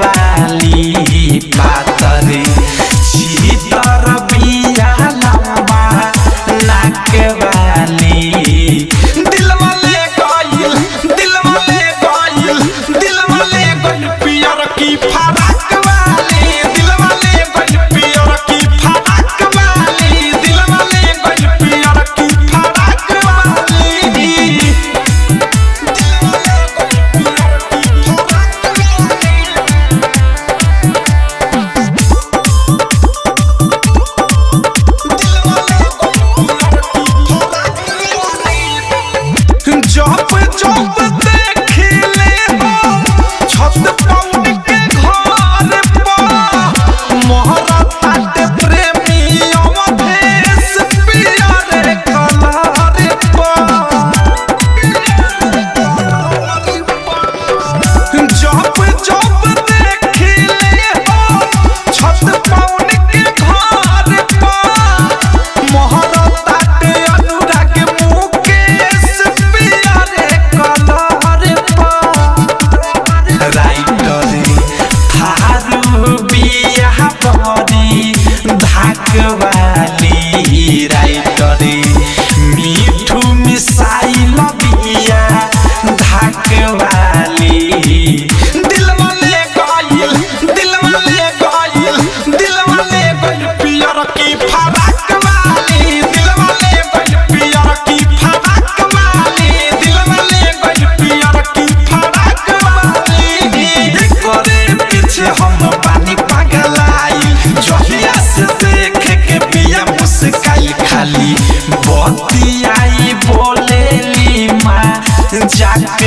वाली पातरी चीतर बिया लंबा नाक वाली दिल वाले गइल पियर की फराक वाली दिल वाले गइल पियर की फराक वाली दिल वाले गइल पियर की फराक वाली जब देखिले हो छत पौड़ के घर पर मोहरा ताटे प्रेमी अवधेश पियर कलर पर जब देखिले हो छत पौड़ के घर पर मोहरा ताटे अनुराग मुकेश पियर कलर पर राइटर थारू बिया बड़ी धाक वाली राइटर मीठू मिसाइल बिया धाक वाली दिल वाले गइल पियर की फराक वाली दिल वाले गइल पियर की फराक वाली दिल वाले गइल पियर की फराक वाली करे पीछे हम पानी पगलाई जहिया से देखे के पिया मुस्काई खाली बतियाई बोलेली माँ जाके